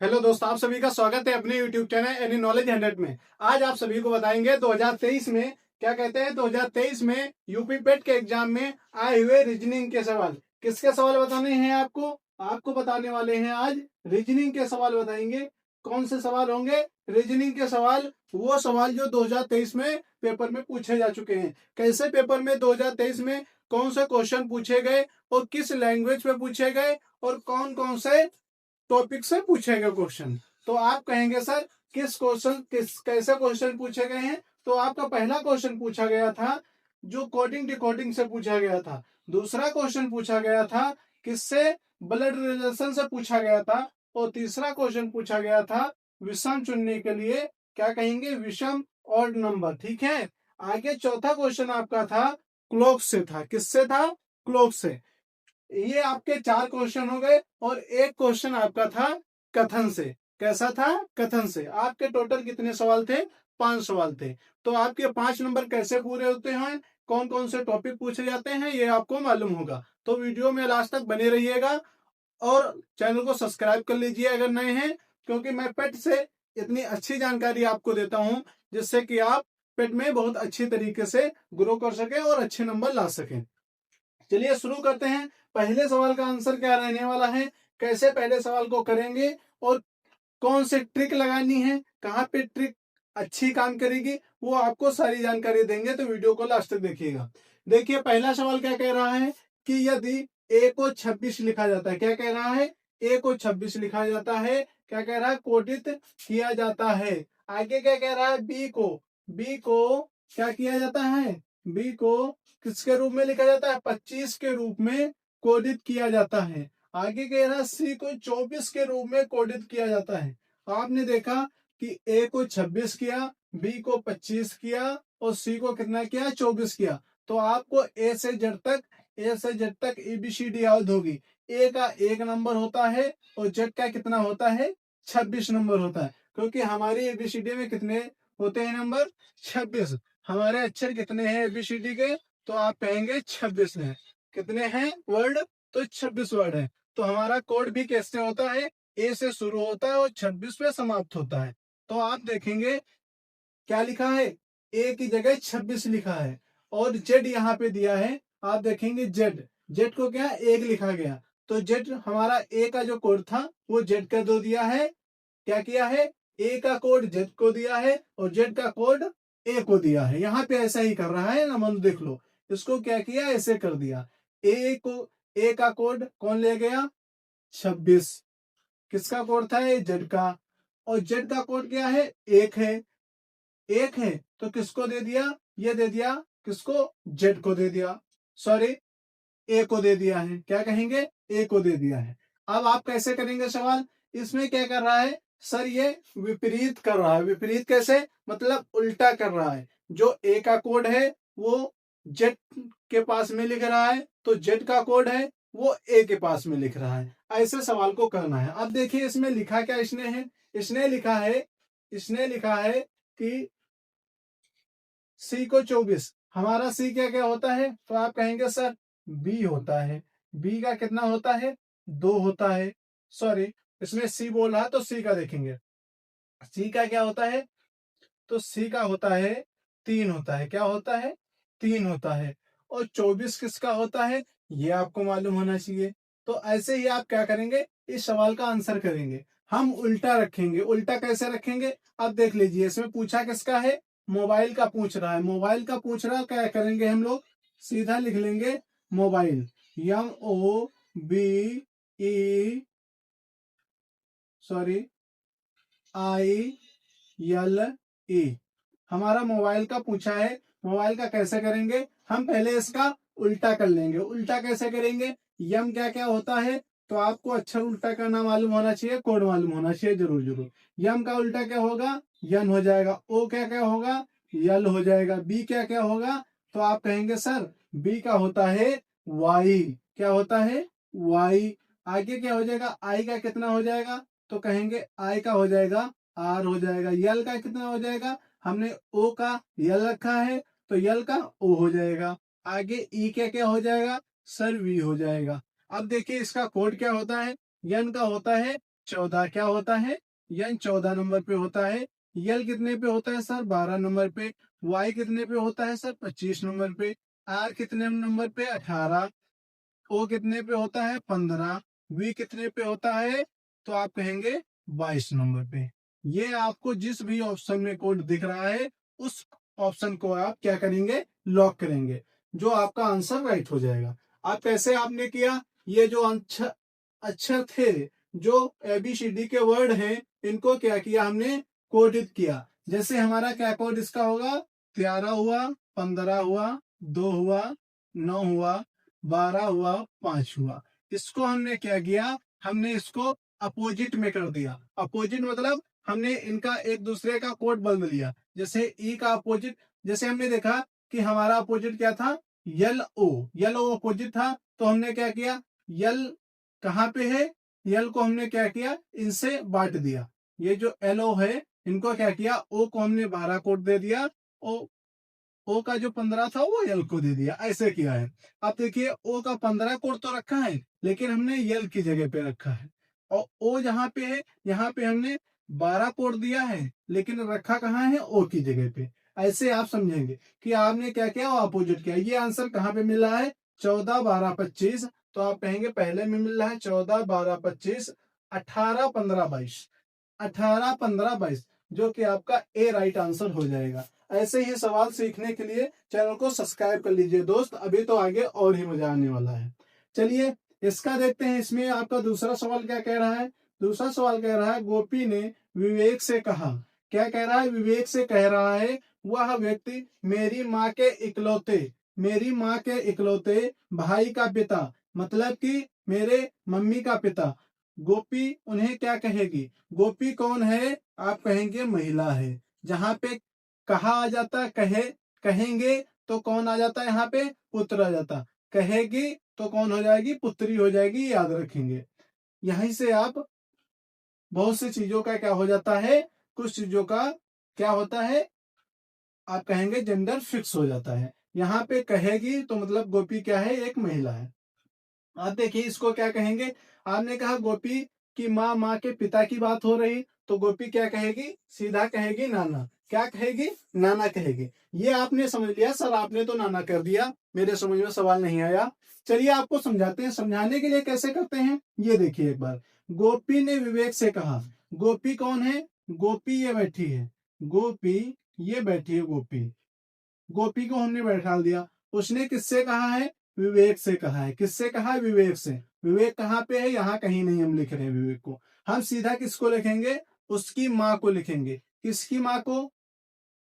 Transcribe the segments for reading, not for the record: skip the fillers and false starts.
Hello दोस्तों, आप सभी का स्वागत है अपने YouTube चैनल एनी नॉलेज 100 में। आज आप सभी को बताएंगे 2023 में क्या कहते हैं। 2023 में यूपी पेट के एग्जाम में आए हुए रीजनिंग के सवाल। किसके सवाल बताने हैं आपको बताने वाले हैं आज रीजनिंग के सवाल बताएंगे। कौन से सवाल होंगे? रीजनिंग के सवाल, वो सवाल जो 2023 में पेपर में पूछे जा चुके हैं। कैसे पेपर में 2023 में कौन से क्वेश्चन पूछे गए और किस लैंग्वेज में पूछे गए और कौन कौन से टॉपिक से पूछे गए क्वेश्चन। तो आप कहेंगे सर किस कैसे क्वेश्चन पूछे गए हैं। तो आपका पहला क्वेश्चन पूछा गया था जो कोडिंग डिकोडिंग से पूछा गया था। दूसरा क्वेश्चन पूछा गया था किससे? ब्लड रिलेशन से पूछा गया था। और तीसरा क्वेश्चन पूछा गया था विषम चुनने के लिए क्या कहेंगे? विषम ऑड नंबर। ठीक है। आगे चौथा क्वेश्चन आपका था क्लोक से था। किससे था? क्लोक से। ये आपके चार क्वेश्चन हो गए और एक क्वेश्चन आपका था कथन से। कैसा था? कथन से। आपके टोटल कितने सवाल थे? 5 सवाल थे। तो आपके 5 नंबर कैसे पूरे होते हैं, कौन कौन से टॉपिक पूछे जाते हैं, ये आपको मालूम होगा। तो वीडियो में लास्ट तक बने रहिएगा और चैनल को सब्सक्राइब कर लीजिए अगर नए हैं, क्योंकि मैं पेट से इतनी अच्छी जानकारी आपको देता हूं जिससे कि आप पेट में बहुत अच्छी तरीके से ग्रो कर सके और अच्छे नंबर ला सकें। चलिए शुरू करते हैं। पहले सवाल का आंसर क्या रहने वाला है, कैसे पहले सवाल को करेंगे और कौन से ट्रिक लगानी है, कहाँ पे ट्रिक अच्छी काम करेगी, वो आपको सारी जानकारी देंगे। तो वीडियो को लास्ट तक देखिएगा। देखिए पहला सवाल क्या कह रहा है कि यदि ए को 26 लिखा जाता है। क्या कह रहा है? ए को 26 लिखा जाता है। क्या कह रहा है? कोडित किया जाता है। आगे क्या कह रहा है? बी को क्या किया जाता है? बी को किसके रूप में लिखा जाता है? 25 के रूप में कोडित किया जाता है। आगे कह रहा है सी को 24 के रूप में कोडित किया जाता है। आपने देखा कि ए को 26 किया, बी को 25 किया और सी को कितना किया? 24 किया। तो आपको ए से जेड तक एबीसीडी याद होगी। ए का 1 नंबर होता है और जेड का कितना होता है? 26 नंबर होता है। क्योंकि हमारी एबीसीडी में कितने होते हैं नंबर? 26। हमारे अक्षर कितने हैं एबीसीडी के? तो आप कहेंगे 26 है। कितने हैं वर्ड? तो 26 वर्ड है। तो हमारा कोड भी कैसे होता है? ए से शुरू होता है और 26 पे समाप्त होता है। तो आप देखेंगे क्या लिखा है? ए की जगह 26 लिखा है और जेड यहाँ पे दिया है। आप देखेंगे जेड, जेड को क्या 1 लिखा गया। तो जेड हमारा ए का जो कोड था वो जेड का दो दिया है। क्या किया है? ए का कोड जेड को दिया है और जेड का कोड ए को दिया है। यहाँ पे ऐसा ही कर रहा है ना, मन देख लो। इसको क्या किया? ऐसे कर दिया। ए का कोड कौन ले गया? 26। किसका कोड था? ये जेड का। और जेड का कोड क्या है? 1 है। 1 है तो किसको दे दिया? ये दे दिया किसको? जेड को दे दिया। सॉरी, ए को दे दिया है। क्या कहेंगे? ए को दे दिया है। अब आप कैसे करेंगे सवाल? इसमें क्या कर रहा है सर? ये विपरीत कर रहा है। विपरीत कैसे? मतलब उल्टा कर रहा है। जो ए का कोड है वो जेड के पास में लिख रहा है, तो जेड का कोड है वो ए के पास में लिख रहा है। ऐसे सवाल को करना है। अब देखिए इसमें लिखा क्या इसने है? इसने लिखा है कि सी को 24। हमारा सी क्या क्या होता है? तो आप कहेंगे सर बी होता है। बी का कितना होता है? 2 होता है। सॉरी, इसमें सी बोल रहा है तो सी का देखेंगे। सी का क्या होता है? तो सी का होता है 3 होता है। क्या होता है? 3 होता है। और 24 किसका होता है? ये आपको मालूम होना चाहिए। तो ऐसे ही आप क्या करेंगे? इस सवाल का आंसर करेंगे। हम उल्टा रखेंगे। उल्टा कैसे रखेंगे? अब देख लीजिए इसमें पूछा किसका है? मोबाइल का पूछ रहा है। मोबाइल का पूछ रहा है, क्या करेंगे हम लोग? सीधा लिख लेंगे मोबाइल। MOBE, sorry, ILE। हमारा मोबाइल का पूछा है। मोबाइल का कैसे करेंगे? हम पहले इसका उल्टा कर लेंगे। उल्टा कैसे करेंगे? यम क्या क्या होता है? तो आपको अक्षर उल्टा करना मालूम होना चाहिए, कोड मालूम होना चाहिए जरूर जरूर। यम का उल्टा क्या होगा? यन हो जाएगा। ओ क्या क्या होगा? यल हो जाएगा। बी क्या क्या होगा? तो आप कहेंगे सर बी का होता है वाई। क्या होता है? वाई। आगे क्या हो जाएगा? आई का कितना हो जाएगा? तो कहेंगे आई का हो जाएगा आर हो जाएगा। यल का कितना हो जाएगा? हमने ओ का यल रखा है तो यल का ओ हो जाएगा। आगे ई क्या क्या हो जाएगा? सर वी हो जाएगा। अब देखिए इसका कोड क्या होता है? यन का होता है 14 क्या होता है, यन 14 नंबर पे होता है। यल कितने पे होता है सर, 12 नंबर पे। वाई कितने पे होता है सर, 25 नंबर पे। आर कितने नंबर पे, 18। ओ कितने पे होता है, 15। वी कितने पे होता है, तो आप कहेंगे 22 नंबर पे। ये आपको जिस भी ऑप्शन में कोड दिख रहा है उस ऑप्शन को आप क्या करेंगे, लॉक करेंगे, जो आपका आंसर राइट हो जाएगा। आप कैसे आपने किया, ये जो अक्षर अक्षर थे, जो ABCD के वर्ड हैं, इनको क्या किया हमने, कोडित किया। जैसे हमारा क्या कोड इसका होगा, 13 हुआ, 15 हुआ, 2 हुआ, 9 हुआ, 12 हुआ, 5 हुआ। इसको हमने क्या किया, हमने इसको अपोजिट में कर दिया। अपोजिट मतलब हमने इनका एक दूसरे का कोड बदल दिया। जैसे ई का अपोजिट, जैसे हमने देखा कि हमारा अपोजिट क्या था, यल ओ। यल ओ अपोजिट था, तो हमने क्या किया, यल कहाँ पे है, यल को हमने क्या किया, इनसे बांट दिया। ये जो एल ओ है, इनको क्या किया, ओ को हमने 12 कोड दे दिया, ओ का जो 15 था वो यल को दे दिया, ऐसे किया है। अब देखिए ओ का 15 कोड तो रखा है, लेकिन हमने यल की जगह पे रखा है। और ओ जहाँ पे है, यहाँ पे हमने 12 कोड दिया है, लेकिन रखा कहाँ है, ओ की जगह पे। ऐसे आप समझेंगे कि आपने क्या किया, अपोजिट किया। ये आंसर कहाँ पे मिल रहा है, 14, 12, 25। तो आप कहेंगे पहले में मिल रहा है 14, 12, 25, 18, 15, 22। 18, 15, 22, जो कि आपका ए राइट आंसर हो जाएगा। ऐसे ही सवाल सीखने के लिए चैनल को सब्सक्राइब कर लीजिए दोस्त, अभी तो आगे और ही मजा आने वाला है। चलिए इसका देखते हैं, इसमें आपका दूसरा सवाल क्या कह रहा है। दूसरा सवाल कह रहा है, गोपी ने विवेक से कहा। क्या कह रहा है, विवेक से कह रहा है, वह व्यक्ति मेरी माँ के इकलौते, मेरी माँ के इकलौते भाई का पिता, मतलब कि मेरे मम्मी का पिता। गोपी उन्हें क्या कहेगी, गोपी कौन है, आप कहेंगे महिला है। जहां पे कहा आ जाता, कहे, कहेंगे तो कौन आ जाता है, यहाँ पे पुत्र आ जाता। कहेगी तो कौन हो जाएगी, पुत्री हो जाएगी, याद रखेंगे। यहीं से आप बहुत सी चीजों का क्या हो जाता है, कुछ चीजों का क्या होता है, आप कहेंगे जेंडर फिक्स हो जाता है। यहाँ पे कहेगी तो मतलब गोपी क्या है, एक महिला है। आप देखिए इसको क्या कहेंगे, आपने कहा गोपी की माँ, माँ के पिता की बात हो रही, तो गोपी क्या कहेगी, सीधा कहेगी नाना। क्या कहेगी, नाना कहेगी। ये आपने समझ लिया सर, आपने तो नाना कर दिया, मेरे समझ में सवाल नहीं आया। चलिए आपको समझाते हैं, समझाने के लिए कैसे करते हैं, ये देखिए एक बार। गोपी ने विवेक से कहा, गोपी कौन है, गोपी ये बैठी है, गोपी ये बैठी है, गोपी, गोपी को हमने बैठा दिया। उसने किससे कहा है, विवेक से कहा है। किससे कहा है, विवेक से। विवेक कहाँ पे है, यहाँ कहीं नहीं हम लिख रहे हैं विवेक को, हम सीधा किसको लिखेंगे, उसकी माँ को लिखेंगे। किसकी माँ को,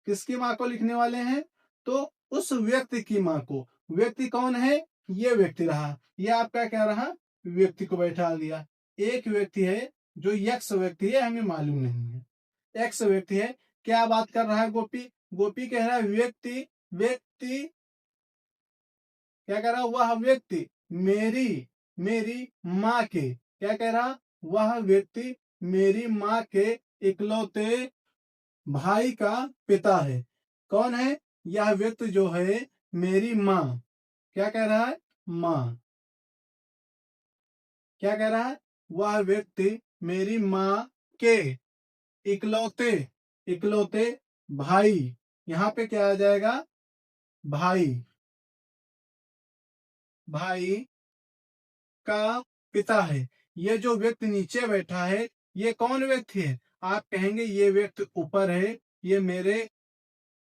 किसकी माँ को लिखने वाले हैं, तो उस व्यक्ति की माँ को। व्यक्ति कौन है, ये व्यक्ति रहा, ये आपका क्या रहा, व्यक्ति को बैठा दिया। एक व्यक्ति है जो यक्स व्यक्ति है, हमें मालूम नहीं है, एक्स व्यक्ति है। क्या बात कर रहा है गोपी, गोपी कह रहा है व्यक्ति, व्यक्ति क्या कह रहा, वह व्यक्ति मेरी, मेरी माँ के, क्या कह रहा, वह व्यक्ति मेरी माँ के इकलौते भाई का पिता है। कौन है, यह व्यक्ति जो है मेरी माँ, क्या कह रहा है, माँ, क्या कह रहा है, वह व्यक्ति मेरी माँ के इकलौते, इकलौते भाई, यहाँ पे क्या आ जाएगा, भाई, भाई का पिता है। ये जो व्यक्ति नीचे बैठा है, ये कौन व्यक्ति है, आप कहेंगे ये व्यक्ति ऊपर है, ये मेरे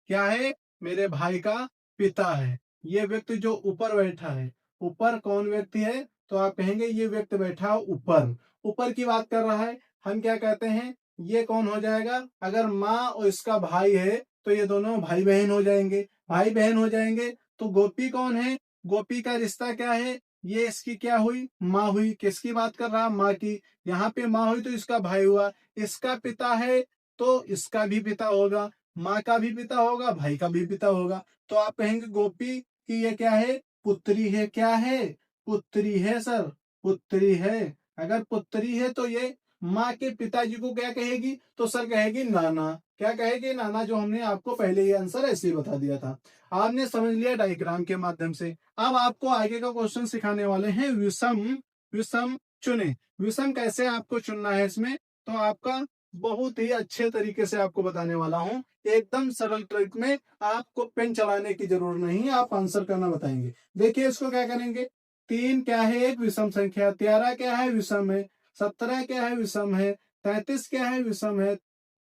क्या है, मेरे भाई का पिता है। ये व्यक्ति जो ऊपर बैठा है, ऊपर कौन व्यक्ति है, तो आप कहेंगे ये व्यक्ति बैठा ऊपर, ऊपर की बात कर रहा है। हम क्या कहते हैं, ये कौन हो जाएगा, अगर माँ और इसका भाई है तो ये दोनों भाई बहन हो जाएंगे, भाई बहन हो जाएंगे। तो गोपी कौन है, गोपी का रिश्ता क्या है, ये इसकी क्या हुई, माँ हुई। किसकी बात कर रहा, माँ की। यहाँ पे माँ हुई तो इसका भाई हुआ। इसका पिता है तो इसका भी पिता होगा, माँ का भी पिता होगा, भाई का भी पिता होगा। तो आप कहेंगे गोपी की ये क्या है, पुत्री है। क्या है, पुत्री है सर, पुत्री है। अगर पुत्री है तो ये माँ के पिताजी को क्या कहेगी, तो सर कहेगी नाना। क्या कहेगी, नाना, जो हमने आपको पहले ही आंसर ऐसे ही बता दिया था। आपने समझ लिया डायग्राम के माध्यम से। अब आपको आगे का क्वेश्चन सिखाने वाले हैं विषम, विषम चुने। विषम कैसे आपको चुनना है इसमें, तो आपका बहुत ही अच्छे तरीके से आपको बताने वाला हूं। एकदम सरल ट्रिक में, आपको पेन चलाने की जरूरत नहीं है, आप आंसर करना बताएंगे। देखिए इसको क्या करेंगे, 3 क्या है एक विषम संख्या, 13 क्या है विषम है, 17 क्या है विषम है, 33 क्या है विषम है,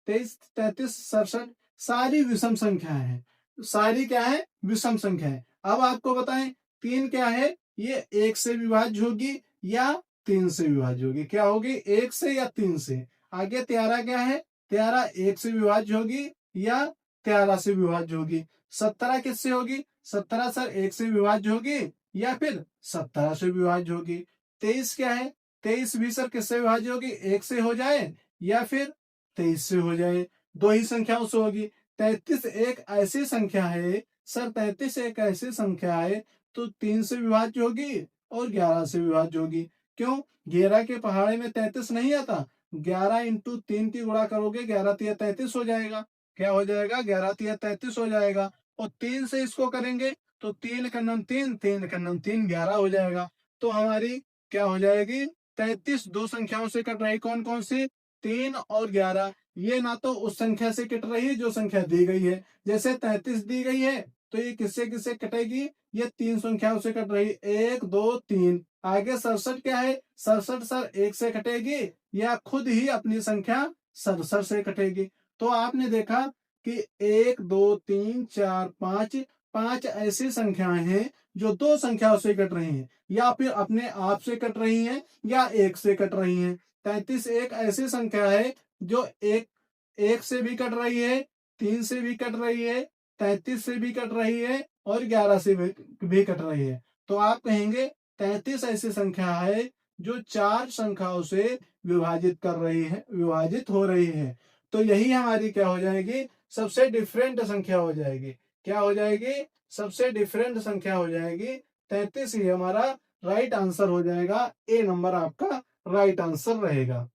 23 33 67 सारी विषम संख्या है। सारी क्या है विषम संख्या है। अब आपको बताएं 3 क्या है, ये 1 से विभाज्य होगी या 3 से विभाज्य होगी, क्या होगी 1 से या 3 से। आगे 13 क्या है, 13 1 से विभाज्य होगी या 13 से विभाज्य होगी। 17 किससे होगी, 17 सर 1 से विभाज्य होगी या फिर 17 से विभाज्य होगी। 23 क्या है, 23 भी सर किससे विभाज्य होगी, 1 से हो जाए या फिर 23 से हो जाए, दो ही संख्याओं से होगी। 33 एक ऐसी संख्या है सर, 33 एक ऐसी संख्या है तो 3 से विभाज्य होगी और 11 से विभाज्य होगी। क्यों, 11 के पहाड़े में 33 नहीं आता, 11 इंटू 3 की गुणा करोगे 11 तिया 33 हो जाएगा। क्या हो जाएगा, 11 तिया 33 हो जाएगा। और 3 से इसको करेंगे तो 3 का नम 3, 3 का नम 3, 11 हो जाएगा। तो हमारी क्या हो जाएगी, 33 दो संख्याओं से कट रही, कौन कौन सी, 3 और 11। ये ना तो उस संख्या से कट रही है जो संख्या दी गई है, जैसे 33 दी गई है तो ये किससे किससे कटेगी, ये 3 संख्याओं से कट रही, 1 2 3। आगे 67 क्या है, 67 सर 1 से कटेगी या खुद ही अपनी संख्या 67 से कटेगी। तो आपने देखा कि 1 2 3 4 5, 5 ऐसी संख्याएं हैं जो दो संख्याओं से कट रही हैं, या फिर अपने आप से कट रही हैं या 1 से कट रही हैं। 33 एक ऐसी संख्या है जो एक से भी कट रही है, 3 से भी कट रही है, 33 से भी कट रही है और 11 से भी कट रही है। तो आप कहेंगे 33 ऐसी संख्या है जो 4 संख्याओं से विभाजित कर रही है, विभाजित हो रही है। तो यही हमारी क्या हो जाएगी, सबसे डिफरेंट संख्या हो जाएगी। क्या हो जाएगी, सबसे डिफरेंट संख्या हो जाएगी। 33 ही हमारा राइट आंसर हो जाएगा। ए नंबर आपका राइट आंसर रहेगा।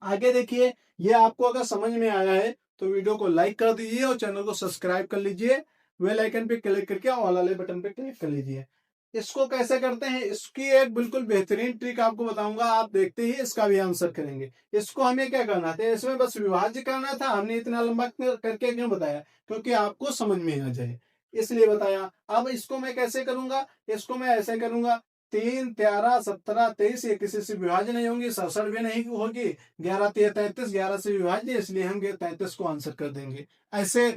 आगे देखिए, ये आपको अगर समझ में आया है तो वीडियो को लाइक कर दीजिए और चैनल को सब्सक्राइब कर लीजिए। बेल आइकन पे क्लिक करके ऑल वाले बटन पे क्लिक कर लीजिए। इसको कैसे करते हैं, इसकी एक बिल्कुल बेहतरीन ट्रिक आपको बताऊंगा, आप देखते ही इसका भी आंसर करेंगे। इसको हमें क्या करना था, इसमें बस विभाज्य करना था। हमने इतना लंबा करके क्यों बताया, क्योंकि आपको समझ में आ जाए इसलिए बताया। अब इसको मैं कैसे करूंगा, इसको मैं ऐसे करूंगा, 3 13 17 23 ये किसी से विभाज्य नहीं होंगी, 67 भी नहीं होगी, 11 3 33, 11 से विभाज्य, इसलिए हम 33 को आंसर कर देंगे। ऐसे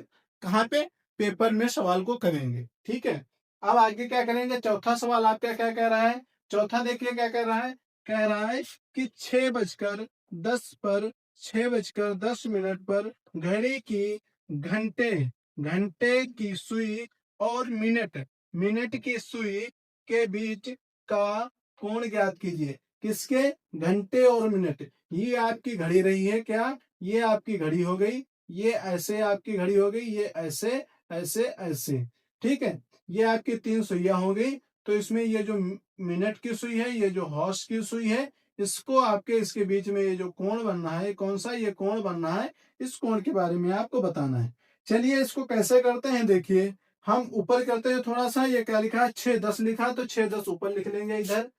कहाँ पे, पेपर में सवाल को करेंगे। ठीक है, अब आगे क्या करेंगे, चौथा सवाल आपका क्या कह रहा है। चौथा देखिए क्या कह रहा है, कह रहा है कि 6:10 पर 6:10 पर घड़ी की घंटे घंटे की सुई और मिनट मिनट की सुई के बीच का कोण ज्ञात कीजिए। किसके, घंटे और मिनट। ये आपकी घड़ी रही है क्या, ये आपकी घड़ी हो गई, ये ऐसे आपकी घड़ी हो गई, ये ऐसे ऐसे ऐसे। ठीक है, ये आपकी 3 सुइयां हो गई। तो इसमें ये जो मिनट की सुई है, ये जो हॉर्स की सुई है, इसको आपके इसके बीच में ये जो कोण बनना है, कौन सा ये कोण बनना है, इस कोण के बारे में आपको बताना है। चलिए इसको कैसे करते हैं, देखिए हम ऊपर करते हैं थोड़ा सा। ये क्या लिखा है, 6:10 लिखा, तो 6:10 ऊपर लिख लेंगे इधर।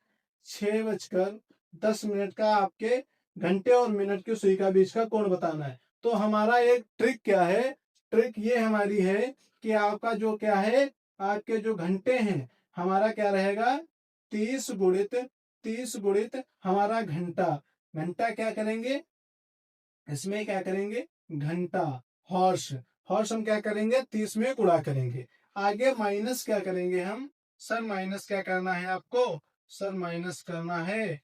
6:10 का आपके घंटे और मिनट की सुई का बीच का कोण बताना है। तो हमारा एक ट्रिक क्या है, ट्रिक ये हमारी है कि आपका जो क्या है, आपके जो घंटे हैं, हमारा क्या रहेगा, 30 गुणित हमारा घंटा। घंटा क्या करेंगे, इसमें क्या करेंगे, घंटा हॉर्स, हॉर्स हम क्या करेंगे 30 में गुणा करेंगे। आगे माइनस क्या करेंगे हम, सर माइनस क्या करना है आपको, सर माइनस करना है,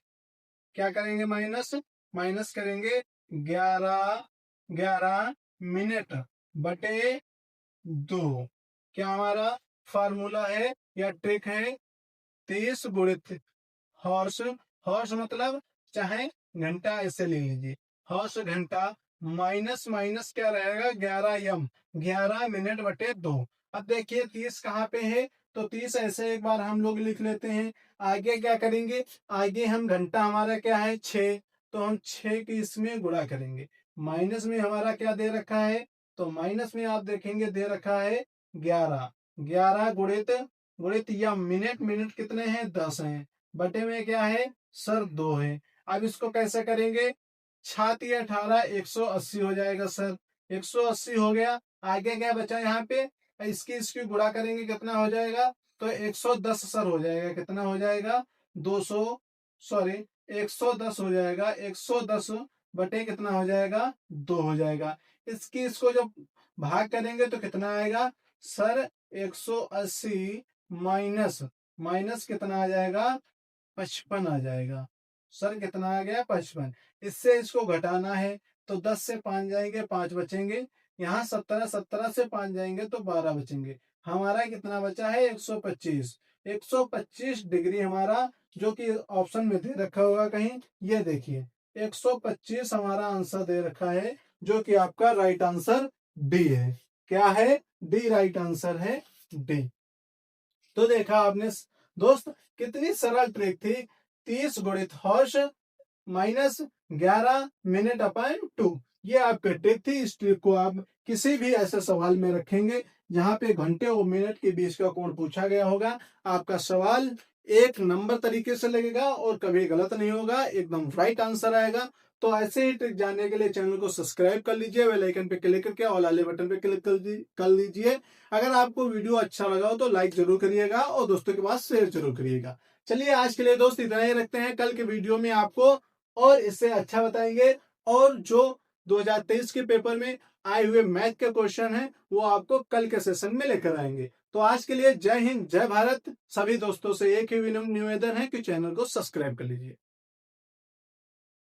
क्या करेंगे माइनस, माइनस करेंगे 11 11 मिनट बटे 2। क्या हमारा फार्मूला है या ट्रिक है, 30 गुणित हॉर्स, हॉर्स मतलब चाहे घंटा ऐसे ले लीजिए, हॉर्स घंटा माइनस माइनस क्या रहेगा 11 11 मिनट बटे 2। अब देखिए 30 कहाँ पे है, तो 30 ऐसे एक बार हम लोग लिख लेते हैं। आगे क्या करेंगे, आगे हम घंटा हमारा क्या है 6, तो हम 6 की इसमें गुणा करेंगे। माइनस में हमारा क्या दे रखा है, तो माइनस में आप देखेंगे दे रखा है 11, 11 गुणित गुणित या मिनट, मिनट कितने हैं 10 हैं, बटे में क्या है सर 2 है। अब इसको कैसे करेंगे? छाती 18 180 हो जाएगा सर। 180 हो गया। आगे क्या बचा यहाँ पे? इसकी गुणा करेंगे कितना हो जाएगा? तो 110 सर हो जाएगा। कितना हो जाएगा? 200 सॉरी 110 हो जाएगा। 110 बटे कितना हो जाएगा? 2 हो जाएगा। इसको जब भाग करेंगे तो कितना आएगा सर? 180 माइनस माइनस कितना आ जाएगा? 55 आ जाएगा। सर कितना आ गया? 55। इससे इसको घटाना है तो 10 से 5 जाएंगे, 5 बचेंगे। यहाँ 17 17 से 5 जाएंगे तो 12 बचेंगे। हमारा कितना बचा है? 125। 125 डिग्री हमारा, जो कि ऑप्शन में दे रखा होगा कहीं, ये देखिए 125 हमारा आंसर दे रखा है, जो कि आपका राइट आंसर डी है। क्या है? डी राइट आंसर है, डी। तो देखा आपने दोस्त, कितनी सरल ट्रिक थी। 30 गुणित हर्ष माइनस 11 मिनट अपॉन 2, ये आपकी ट्रिक थी। इस ट्रिक को आप किसी भी ऐसे सवाल में रखेंगे जहां पे घंटे और मिनट के बीच का कोण पूछा गया होगा, आपका सवाल एक नंबर तरीके से लगेगा और कभी गलत नहीं होगा, एकदम राइट आंसर आएगा। तो ऐसे ही ट्रिक जानने के लिए चैनल को सब्सक्राइब कर लीजिए, बेल आइकन पे क्लिक करके ऑल वाले बटन पे क्लिक कर लीजिए। अगर आपको वीडियो अच्छा लगा हो तो लाइक जरूर करिएगा और दोस्तों के पास शेयर जरूर करिएगा। चलिए आज के लिए दोस्त इतना ही रखते हैं। कल के वीडियो में आपको और इससे अच्छा बताएंगे, और जो 2023 के पेपर में आए हुए मैथ के क्वेश्चन हैं वो आपको कल के सेशन में लेकर आएंगे। तो आज के लिए जय हिंद, जय भारत। सभी दोस्तों से एक ही विनम्र निवेदन है कि चैनल को सब्सक्राइब कर लीजिए।